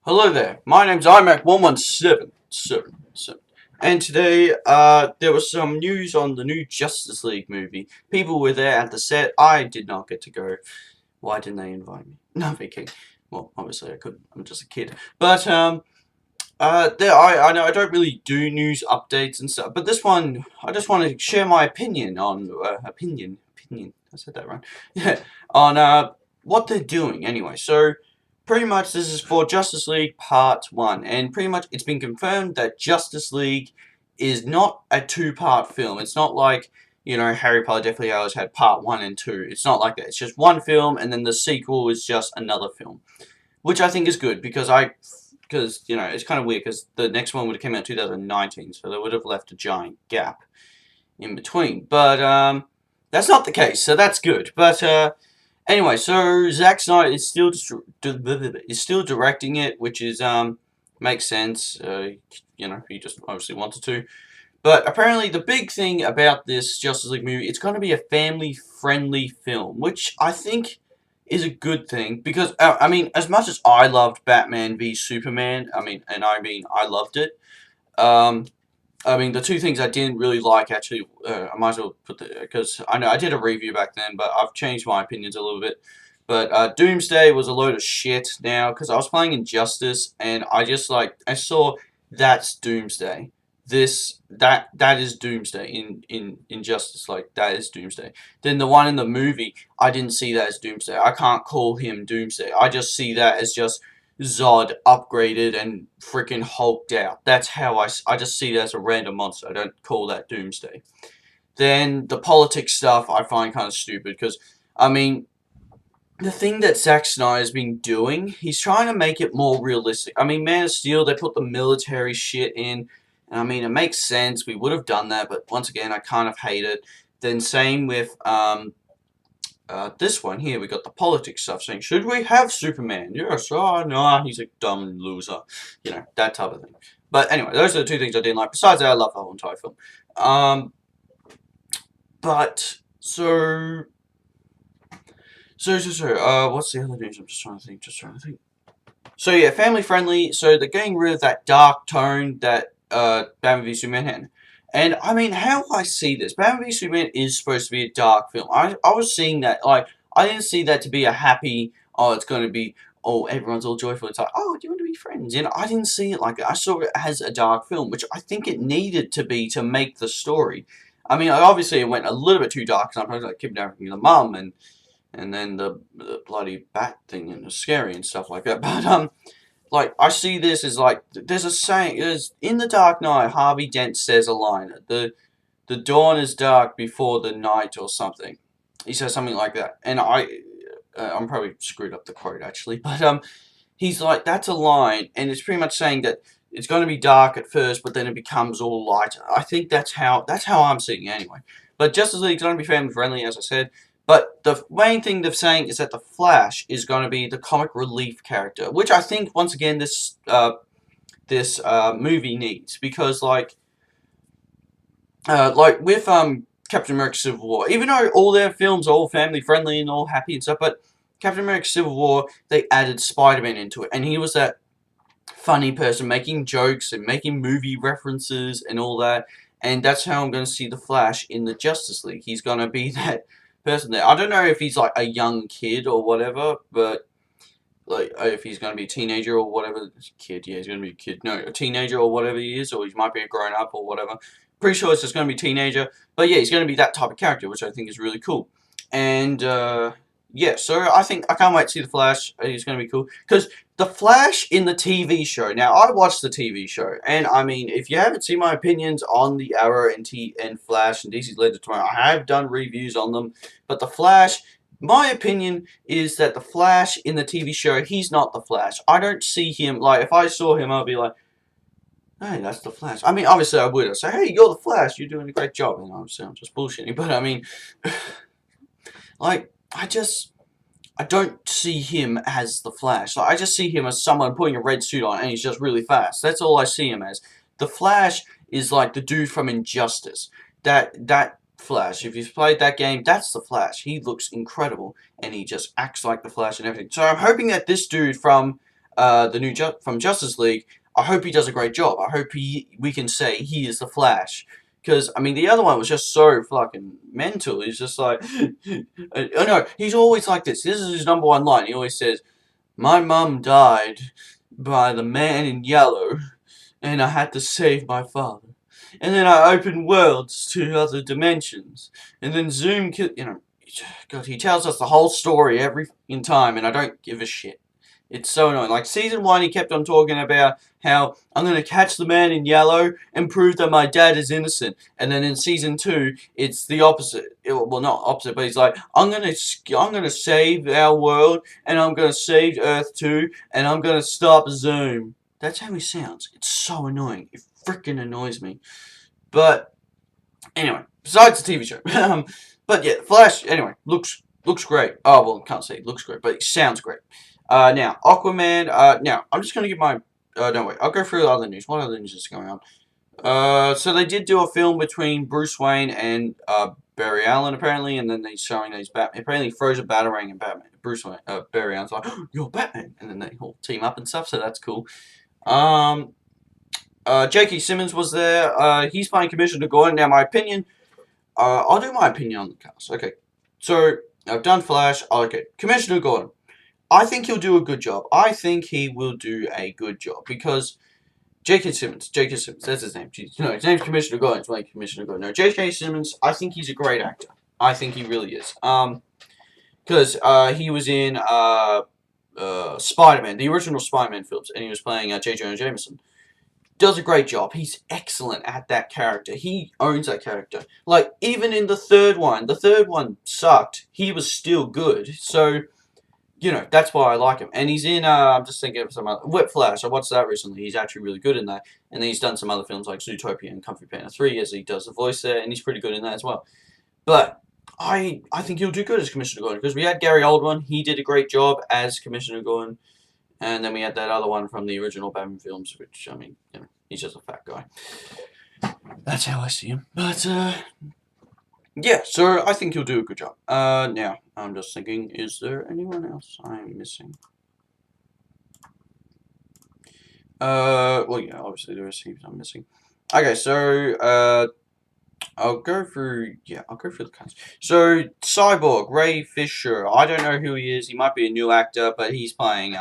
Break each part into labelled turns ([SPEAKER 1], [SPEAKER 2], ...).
[SPEAKER 1] Hello there, my name's iMac1177, and today, there was some news on the new Justice League movie. People were there at the set. I did not get to go. Why didn't they invite me? No, they kidding. Well, obviously I couldn't. I'm just a kid. But, I know I don't really do news updates and stuff, but this one, I just want to share my opinion on, I said that right. Yeah, on, what they're doing anyway. So, pretty much this is for Justice League Part 1, and pretty much it's been confirmed that Justice League is not a two-part film. It's not like, Harry Potter Deathly Hallows had Part 1 and 2. It's not like that. It's just one film, and then the sequel is just another film. Which I think is good, because, it's kind of weird, because the next one would have come out in 2019, so they would have left a giant gap in between. But, that's not the case, so that's good. But, anyway, so Zack Snyder is still directing it, which is makes sense. He just obviously wanted to. But apparently, the big thing about this Justice League movie, it's going to be a family-friendly film, which I think is a good thing because I mean, as much as I loved Batman v Superman, I loved it. Um, I mean, the two things I didn't really like, actually, I might as well put the, because I know I did a review back then, but I've changed my opinions a little bit. But Doomsday was a load of shit now, because I was playing Injustice, and I saw that's Doomsday. That is Doomsday in Injustice, like, that is Doomsday. Then the one in the movie, I didn't see that as Doomsday. I can't call him Doomsday. I just see that as just Zod upgraded and freaking hulked out. That's how I just see that as a random monster. I don't call that Doomsday. Then the politics stuff I find kind of stupid because, I mean, the thing that Zack Snyder's been doing, he's trying to make it more realistic. I mean, Man of Steel, they put the military shit in, and I mean, it makes sense. We would have done that, but once again, I kind of hate it. Then same with this one here, we got the politics stuff saying, should we have Superman? Yes, oh no, he's a dumb loser. That type of thing. But anyway, those are the two things I didn't like. Besides that, I love the whole entire film. But, what's the other news? I'm just trying to think. So yeah, family friendly, so they're getting rid of that dark tone that, Batman v Superman had. And, I mean, how I see this, Batman v Superman is supposed to be a dark film. I was seeing that, like, I didn't see that to be a happy, oh, it's going to be, oh, everyone's all joyful. It's like, oh, do you want to be friends? I didn't see it like that. I saw it as a dark film, which I think it needed to be to make the story. I mean, obviously it went a little bit too dark, sometimes, like kidnapping the mum, and then the bloody bat thing, and it's scary and stuff like that. But, like, I see this as, like, there's a saying, in The Dark Knight, Harvey Dent says a line, the dawn is dark before the night, or something. He says something like that, and I'm probably screwed up the quote, actually, but, he's like, that's a line, and it's pretty much saying that it's going to be dark at first, but then it becomes all lighter. I think that's how I'm seeing it anyway. But Justice League's going to be family friendly, as I said. But the main thing they're saying is that the Flash is going to be the comic relief character, which I think, once again, this movie needs, because, like with Captain America: Civil War, even though all their films are all family friendly and all happy and stuff, but Captain America: Civil War, they added Spider-Man into it, and he was that funny person making jokes and making movie references and all that. And that's how I'm going to see the Flash in the Justice League. He's going to be that person there. I don't know if he's like a young kid or whatever, but like if he's going to be a teenager or whatever. Kid, yeah, he's going to be a kid. No, a teenager or whatever he is, or he might be a grown up or whatever. Pretty sure it's just going to be a teenager. But yeah, he's going to be that type of character, which I think is really cool. And yeah, so I think I can't wait to see the Flash. It's going to be cool because the Flash in the TV show. Now I watched the TV show, and I mean, if you haven't seen my opinions on the Arrow and Flash and DC's Legends Tomorrow, I have done reviews on them. But the Flash, my opinion is that the Flash in the TV show, he's not the Flash. I don't see him like if I saw him, I'd be like, hey, that's the Flash. I mean, obviously I would. I'd say, hey, you're the Flash. You're doing a great job. And obviously I'm just bullshitting, but I mean, like. I don't see him as the Flash. Like, I just see him as someone putting a red suit on and he's just really fast. That's all I see him as. The Flash is like the dude from Injustice. That Flash, if you've played that game, that's the Flash. He looks incredible and he just acts like the Flash and everything. So I'm hoping that this dude from the new from Justice League, I hope he does a great job. I hope we can say he is the Flash. Because, I mean, the other one was just so fucking mental. He's just like, oh no, he's always like this. This is his #1 line. He always says, "My mum died by the man in yellow, and I had to save my father. And then I opened worlds to other dimensions. And then Zoom, God, he tells us the whole story every fucking time, and I don't give a shit. It's so annoying. Like, season 1, he kept on talking about how I'm going to catch the man in yellow and prove that my dad is innocent. And then in season 2, it's the opposite. Well, not opposite, but he's like, I'm going to save our world, and I'm going to save Earth too, and I'm going to stop Zoom. That's how he sounds. It's so annoying. It freaking annoys me. But anyway, besides the TV show, but yeah, Flash. Anyway, looks great. Oh well, can't say it looks great, but it sounds great. Now Aquaman. Now I'm just gonna give my. No wait, I'll go through the other news. What other news is going on? So they did do a film between Bruce Wayne and Barry Allen apparently, and then they're showing these Batman. Apparently, he throws a batarang and Batman. Bruce Wayne, Barry Allen's like, oh, "You're Batman," and then they all team up and stuff. So that's cool. J.K. Simmons was there. He's playing Commissioner Gordon. Now, my opinion. I'll do my opinion on the cast. Okay. So, I've done Flash. Okay. Commissioner Gordon. I think he'll do a good job. I think he will do a good job. Because J.K. Simmons, that's his name. Jeez. No, his name's Commissioner Gordon. It's like Commissioner Gordon. No, J.K. Simmons, I think he's a great actor. I think he really is. Because he was in Spider-Man, the original Spider-Man films, and he was playing J. Jonah Jameson. Does a great job. He's excellent at that character. He owns that character. Like, even in the third one sucked. He was still good. So, that's why I like him. And he's in, I'm just thinking of some other, Whiplash. I watched that recently. He's actually really good in that. And then he's done some other films like Zootopia and Kung Fu Panda 3 as he does the voice there, and he's pretty good in that as well. But I think he'll do good as Commissioner Gordon, because we had Gary Oldman. He did a great job as Commissioner Gordon. And then we had that other one from the original Batman films, which, I mean, he's just a fat guy. That's how I see him. But, yeah, so I think he'll do a good job. Now, I'm just thinking, is there anyone else I'm missing? Well, yeah, obviously there are heaps I'm missing. Okay, so, I'll go through the cast. So, Cyborg, Ray Fisher. I don't know who he is. He might be a new actor, but he's playing,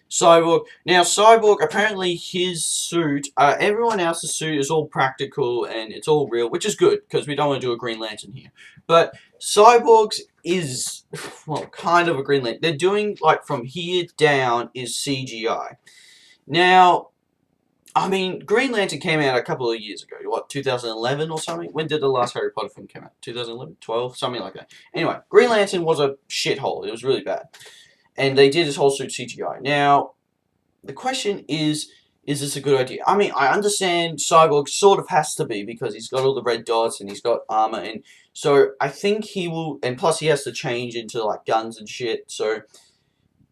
[SPEAKER 1] Cyborg. Now, Cyborg, apparently his suit, everyone else's suit is all practical and it's all real, which is good, because we don't want to do a Green Lantern here. But Cyborg's is, well, kind of a Green Lantern. They're doing, like, from here down is CGI. Now, I mean, Green Lantern came out a couple of years ago. What, 2011 or something? When did the last Harry Potter film come out? 2011? 12? Something like that. Anyway, Green Lantern was a shithole. It was really bad. And they did his whole suit CGI. Now, the question is this a good idea? I mean, I understand Cyborg sort of has to be, because he's got all the red dots and he's got armor. And so I think he will, and plus he has to change into, like, guns and shit. So,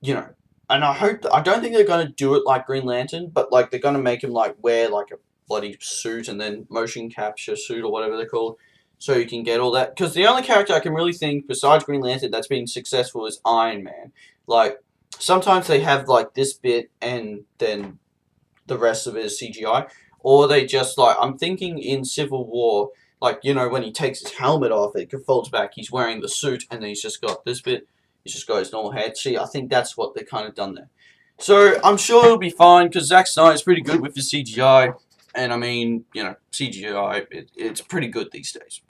[SPEAKER 1] and I don't think they're going to do it like Green Lantern, but, like, they're going to make him, like, wear, like, a bloody suit and then motion capture suit or whatever they're called. So you can get all that. Because the only character I can really think, besides Green Lantern, that's been successful is Iron Man. Like, sometimes they have, like, this bit and then the rest of it is CGI. Or they just, like, I'm thinking in Civil War, like, when he takes his helmet off, it folds back, he's wearing the suit, and then he's just got this bit. He's just got his normal head. See, I think that's what they kind of done there. So, I'm sure it'll be fine, because Zack Snyder's pretty good with the CGI. And, I mean, CGI, it's pretty good these days.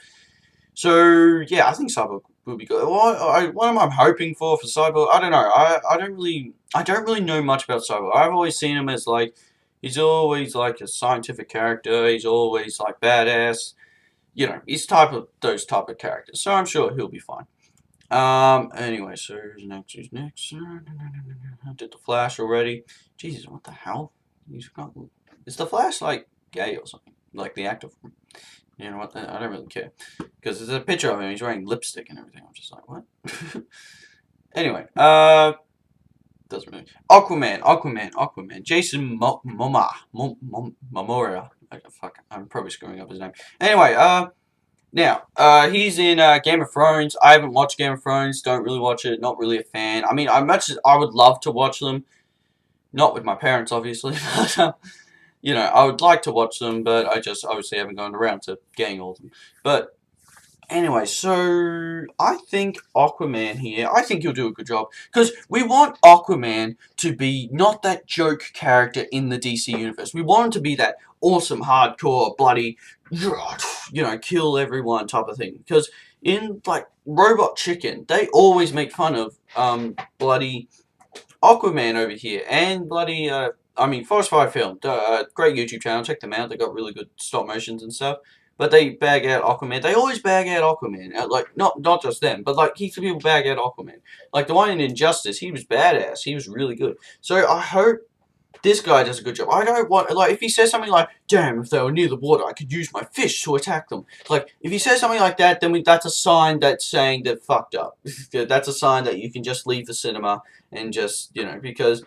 [SPEAKER 1] So, yeah, I think Cyborg will be good. What am I hoping for Cyborg? I don't know. I don't really know much about Cyborg. I've always seen him as, like, he's always, like, a scientific character. He's always, like, badass. He's those type of characters. So I'm sure he'll be fine. Anyway, so who's next? I did the Flash already. Jesus, what the hell? Is the Flash, like, gay or something? Like the actor? You know what? I don't really care. Because there's a picture of him. He's wearing lipstick and everything. I'm just like, what? Anyway, doesn't really. Aquaman. Jason Momoa. Fuck, I'm probably screwing up his name. Anyway, now, he's in Game of Thrones. I haven't watched Game of Thrones. Don't really watch it. Not really a fan. I mean, I would love to watch them. Not with my parents, obviously. But, you know, I would like to watch them, but I just obviously haven't gone around to getting all of them. But anyway, so I think Aquaman here, I think he'll do a good job. Because we want Aquaman to be not that joke character in the DC universe. We want him to be that awesome, hardcore, bloody, you know, kill everyone type of thing. Because in, like, Robot Chicken, they always make fun of, bloody Aquaman over here. And bloody, I mean, Forest Fire Film, great YouTube channel, check them out. They got really good stop motions and stuff. But they bag out Aquaman. They always bag out Aquaman. Like, not just them, but like heaps of people bag out Aquaman. Like the one in Injustice, he was badass. He was really good. So I hope this guy does a good job. I don't want, like, if he says something like, damn, if they were near the water, I could use my fish to attack them. Like, if he says something like that, then that's a sign that's saying they're fucked up. That's a sign that you can just leave the cinema and just, you know, because,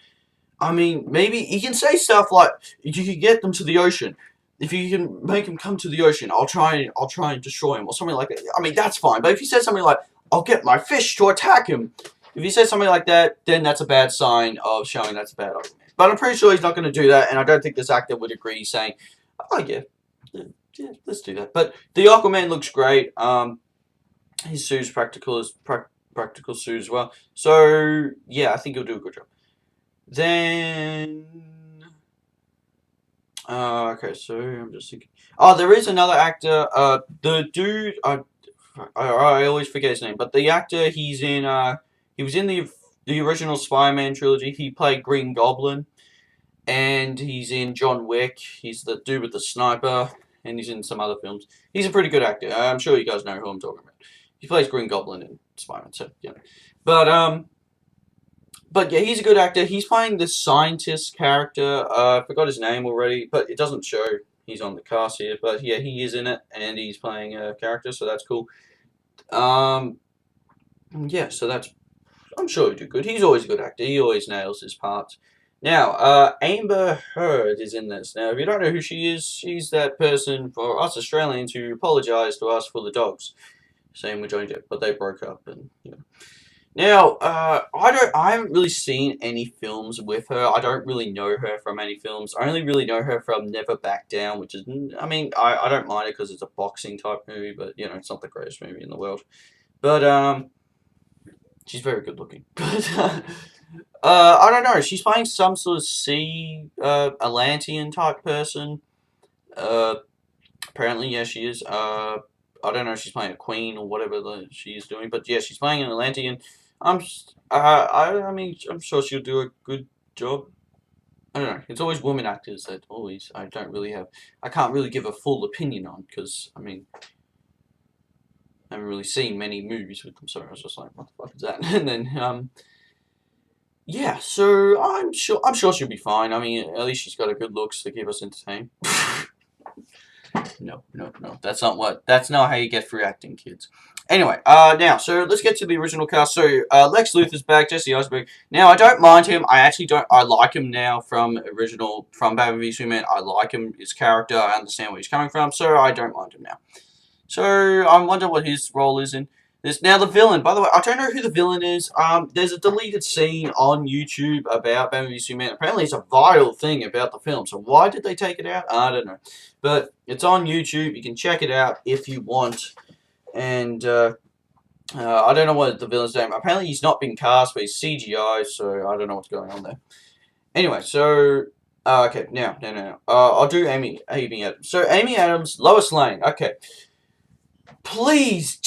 [SPEAKER 1] I mean, maybe he can say stuff like, you can get them to the ocean. If you can make him come to the ocean, I'll try and destroy him, or something like that. I mean, that's fine. But if he says something like, I'll get my fish to attack him, if he says something like that, then that's a bad sign of showing that's a bad argument. But I'm pretty sure he's not going to do that, and I don't think this actor would agree, saying, oh yeah, let's do that. But the Aquaman looks great. His suit's practical suit as well. So yeah, I think he'll do a good job. Then, okay, so I'm just thinking. Oh, there is another actor. The dude. I always forget his name, but the actor he's in. He was in the original Spider-Man trilogy. He played Green Goblin, and he's in John Wick. He's the dude with the sniper, and he's in some other films. He's a pretty good actor. I'm sure you guys know who I'm talking about. He plays Green Goblin in Spider-Man, so you know. But yeah, he's a good actor. He's playing this scientist character. I forgot his name already, but it doesn't show he's on the cast here. But yeah, he is in it, and he's playing a character, so that's cool. Yeah, so that's. I'm sure he'll do good. He's always a good actor. He always nails his parts. Now, Amber Heard is in this. Now, if you don't know who she is, she's that person for us Australians who apologised to us for the dogs. Same with Johnny Depp, but they broke up, and you know. Now, I haven't really seen any films with her. I don't really know her from any films. I only really know her from Never Back Down, which is, I mean, I don't mind it because it's a boxing type movie, but, you know, it's not the greatest movie in the world. But, she's very good looking. But, I don't know. She's playing some sort of sea, Atlantean type person. Apparently, yeah, she is. I don't know if she's playing a queen or whatever she is doing, but yeah, she's playing an Atlantean. I mean, I'm sure she'll do a good job. I don't know. It's always women actors that always I can't really give a full opinion on because I mean, I haven't really seen many movies with them. So I was just like, what the fuck is that? And then yeah. So I'm sure she'll be fine. I mean, at least she's got a good looks to keep us entertained. No. That's not how you get through acting, kids. Anyway, now, so let's get to the original cast. So, Lex Luthor's back, Jesse Eisenberg. Now, I don't mind him. I actually don't. I like him now from Batman v Superman. I like him, his character. I understand where he's coming from, so I don't mind him now. So, I wonder what his role is in this. Now, the villain, by the way, I don't know who the villain is. There's a deleted scene on YouTube about Batman v Superman. Apparently, it's a vital thing about the film. So, why did they take it out? I don't know. But it's on YouTube. You can check it out if you want. And I don't know what the villain's name. Apparently he's not been cast, but he's CGI, so I don't know what's going on there. Anyway, so okay, now. I'll do Amy Adams. So Amy Adams, Lois Lane. Okay, please,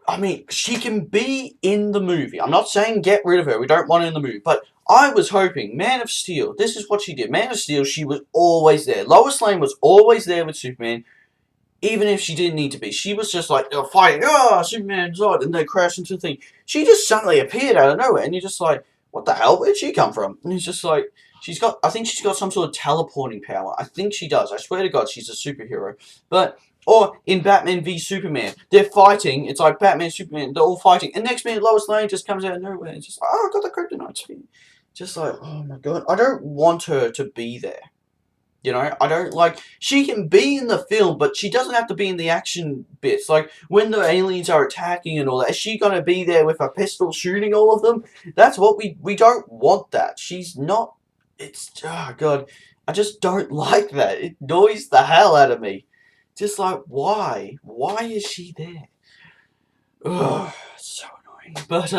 [SPEAKER 1] I mean, she can be in the movie. I'm not saying get rid of her. We don't want her in the movie, but I was hoping Man of Steel. This is what she did. Man of Steel. She was always there. Lois Lane was always there with Superman. Even if she didn't need to be. She was just like, they're fighting, Superman's on, and they crash into the thing. She just suddenly appeared out of nowhere, and you're just like, what the hell? Where'd she come from? And it's just like, I think she's got some sort of teleporting power. I think she does. I swear to God, she's a superhero. Or in Batman v Superman, they're fighting, it's like Batman, Superman, they're all fighting, and next minute Lois Lane just comes out of nowhere, and it's just like, I got the kryptonite. Just like, oh my God, I don't want her to be there. You know, I don't like, she can be in the film, but she doesn't have to be in the action bits. Like, when the aliens are attacking and all that, is she going to be there with a pistol shooting all of them? That's what we don't want that. She's not, oh god, I just don't like that. It annoys the hell out of me. Just like, why? Why is she there? Ugh, so annoying. But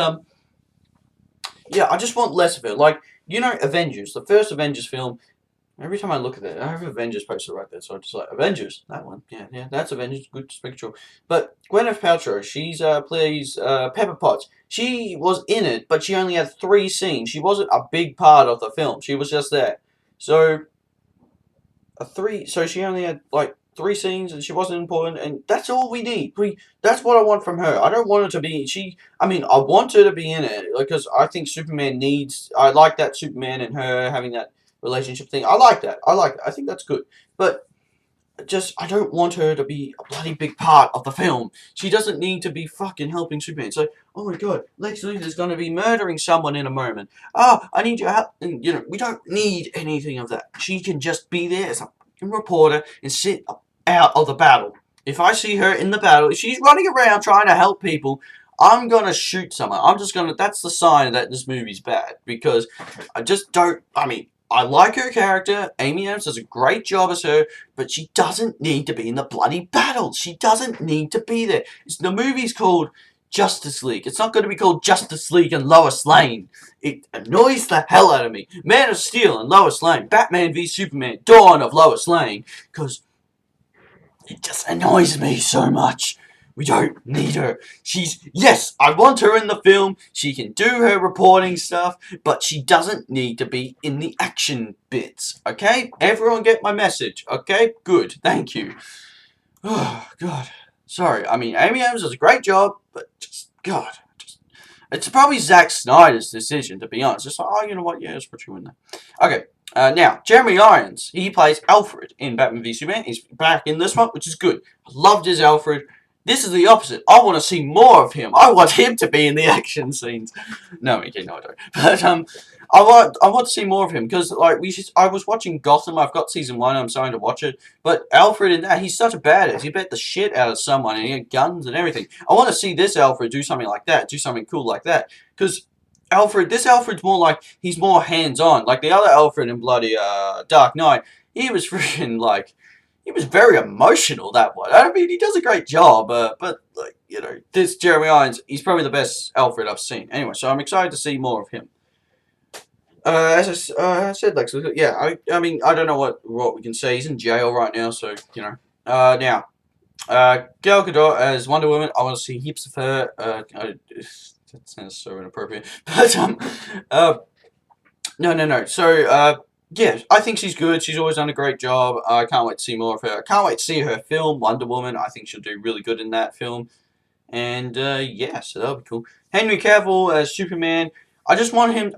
[SPEAKER 1] yeah, I just want less of it. Like, you know, Avengers, the first Avengers film. Every time I look at it, I have Avengers poster right there, so I'm just like, Avengers, that one. Yeah, yeah, that's Avengers, good spectral. But Gwyneth Paltrow, she's plays Pepper Potts. She was in it, but she only had 3 scenes. She wasn't a big part of the film. She was just there. So so she only had like 3 scenes, and she wasn't important, and that's all we need. That's what I want from her. I don't want her to be. I mean, I want her to be in it because I think Superman needs. I like that Superman and her having that relationship thing. I like that. I like it. I think that's good. But just, I don't want her to be a bloody big part of the film. She doesn't need to be fucking helping Superman. So, oh my god, Lex Luthor's going to be murdering someone in a moment. Oh, I need your help. And, you know, we don't need anything of that. She can just be there as a reporter and sit out of the battle. If I see her in the battle, if she's running around trying to help people, I'm going to shoot someone. I'm just going to, that's the sign that this movie's bad. Because I just don't, I mean, I like her character. Amy Adams does a great job as her, but she doesn't need to be in the bloody battles. She doesn't need to be there. The movie's called Justice League. It's not going to be called Justice League and Lois Lane. It annoys the hell out of me. Man of Steel and Lois Lane. Batman v Superman. Dawn of Lois Lane. Because it just annoys me so much. We don't need her. Yes, I want her in the film. She can do her reporting stuff, but she doesn't need to be in the action bits. Okay? Everyone get my message. Okay? Good. Thank you. Oh, God. Sorry. I mean, Amy Adams does a great job, but just, God. It's probably Zack Snyder's decision, to be honest. Just like, oh, you know what? Yeah, let's put you in there. Okay. Now, Jeremy Irons. He plays Alfred in Batman v Superman. He's back in this one, which is good. I loved his Alfred. This is the opposite. I want to see more of him. I want him to be in the action scenes. No, okay, no, I don't. But I want to see more of him because like I was watching Gotham. I've got season 1. I'm starting to watch it. But Alfred in that, he's such a badass. He bet the shit out of someone, and he had guns and everything. I want to see this Alfred do something like that. Do something cool like that. Because this Alfred's more like he's more hands on. Like the other Alfred in bloody Dark Knight, he was freaking like. He was very emotional, that one. I mean, he does a great job, but, like, you know, this Jeremy Irons, he's probably the best Alfred I've seen. Anyway, so I'm excited to see more of him. As I said, Lex, yeah, I mean, I don't know what we can say. He's in jail right now, so, you know. Now, Gal Gadot as Wonder Woman, I want to see heaps of her. That sounds so inappropriate. But, no. So, yeah, I think she's good. She's always done a great job. I can't wait to see more of her. I can't wait to see her film, Wonder Woman. I think she'll do really good in that film. And, yeah, so that'll be cool. Henry Cavill as Superman. I don't want him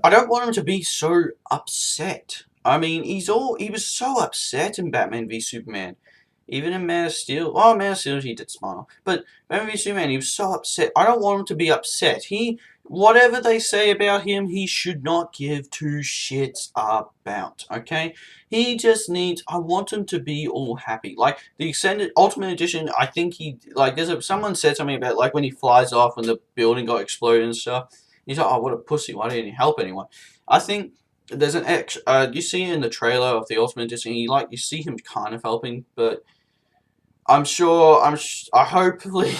[SPEAKER 1] to be so upset. I mean, he was so upset in Batman v Superman. Even in Man of Steel. Oh, Man of Steel, he did smile. But Batman v Superman, he was so upset. I don't want him to be upset. Whatever they say about him, he should not give 2 shits about, okay? He just needs, I want him to be all happy. Like, the extended Ultimate Edition, I think someone said something about, like, when he flies off when the building got exploded and stuff. He's like, oh, what a pussy, why didn't he help anyone? I think there's you see in the trailer of the Ultimate Edition, you see him kind of helping, but hopefully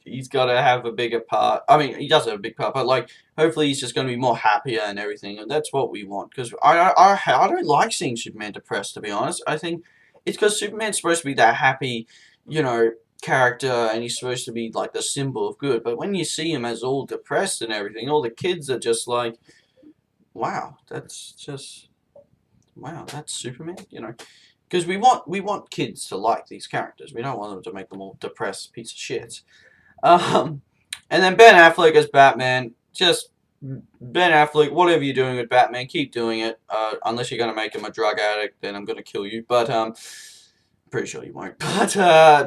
[SPEAKER 1] he's got to have a bigger part. I mean, he does have a big part, but like, hopefully he's just going to be more happier and everything, and that's what we want. Because I don't like seeing Superman depressed, to be honest. I think it's because Superman's supposed to be that happy, you know, character, and he's supposed to be like the symbol of good. But when you see him as all depressed and everything, all the kids are just like, wow, that's Superman, you know. Because we want kids to like these characters. We don't want them to make them all depressed piece of shit. And then Ben Affleck as Batman. Just Ben Affleck, whatever you're doing with Batman, keep doing it. Unless you're going to make him a drug addict, then I'm going to kill you. But pretty sure you won't. But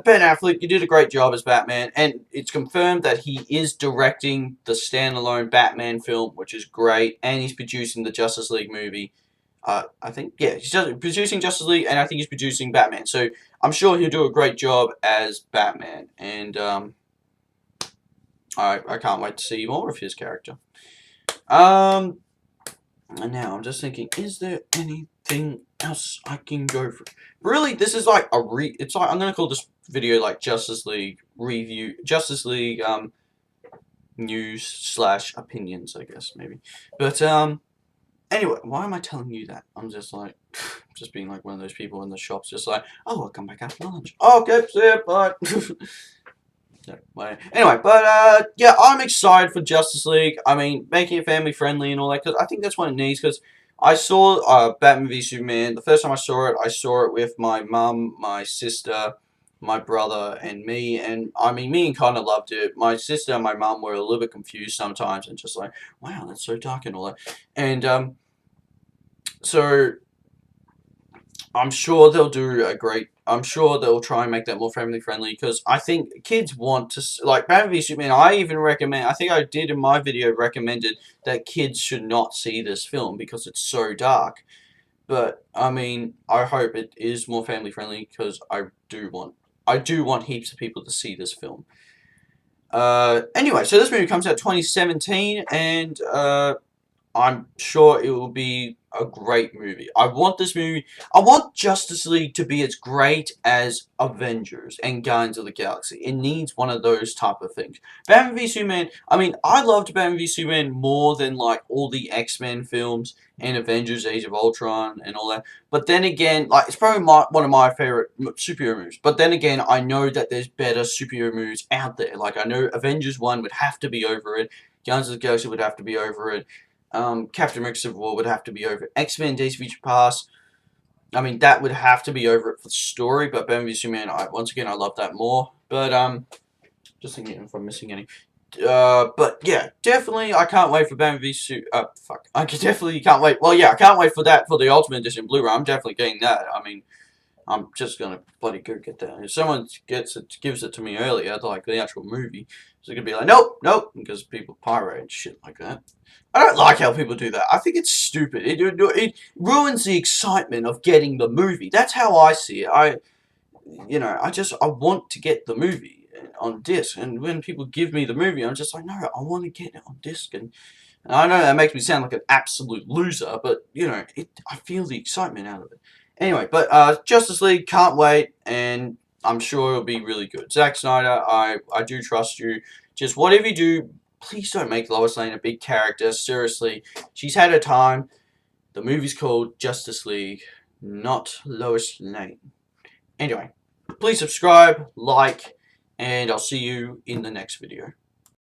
[SPEAKER 1] Ben Affleck, you did a great job as Batman. And it's confirmed that he is directing the standalone Batman film, which is great. And he's producing the Justice League movie. I think, yeah, he's producing Justice League, and I think he's producing Batman. So I'm sure he'll do a great job as Batman, and I can't wait to see more of his character. And now I'm just thinking, is there anything else I can go for? Really, this is like it's like, I'm gonna call this video like Justice League review, Justice League news slash opinions, I guess, maybe. But anyway, why am I telling you that? I'm just like, just being like one of those people in the shops, just like, oh, I'll come back after lunch. Oh, okay, see ya, bye. Anyway, but yeah, I'm excited for Justice League. I mean, making it family friendly and all that, because I think that's what it needs. Because I saw Batman v Superman. The first time I saw it with my mum, my sister, my brother, and me. And I mean, me and Connor loved it. My sister and my mum were a little bit confused sometimes, and just like, wow, that's so dark and all that. And so I'm sure they'll do a great. I'm sure they'll try and make that more family friendly, because I think kids want to like Batman v Superman. I even recommend. I think I did in my video recommended that kids should not see this film because it's so dark. But I mean, I hope it is more family friendly, because I do want heaps of people to see this film. Anyway, so this movie comes out 2017, and I'm sure it will be a great movie. I want this movie. I want Justice League to be as great as Avengers and Guardians of the Galaxy. It needs one of those type of things. Batman v Superman. I mean, I loved Batman v Superman more than like all the X-Men films and Avengers: Age of Ultron and all that. But then again, like it's probably one of my favorite superhero movies. But then again, I know that there's better superhero movies out there. Like I know Avengers 1 would have to be over it. Guardians of the Galaxy would have to be over it. Captain America Civil War would have to be over it. X-Men Days of Future Past, I mean, that would have to be over it for the story, but Batman v Superman, once again, I love that more. But, just thinking if I'm missing any. But yeah, definitely, I can't wait for Batman v Superman. Fuck. Definitely can't wait. Well, yeah, I can't wait for that for the Ultimate Edition Blu-ray. I'm definitely getting that. I mean, I'm just gonna bloody go get that. If someone gives it to me earlier, like the actual movie, so gonna be like, nope, nope, because people pirate and shit like that. I don't like how people do that. I think it's stupid. It ruins the excitement of getting the movie. That's how I see it. I want to get the movie on disc, and when people give me the movie, I'm just like, no, I want to get it on disc. And I know that makes me sound like an absolute loser, but I feel the excitement out of it. Anyway, but Justice League, can't wait, and I'm sure it'll be really good. Zack Snyder, I do trust you. Just whatever you do, please don't make Lois Lane a big character. Seriously, she's had her time. The movie's called Justice League, not Lois Lane. Anyway, please subscribe, like, and I'll see you in the next video.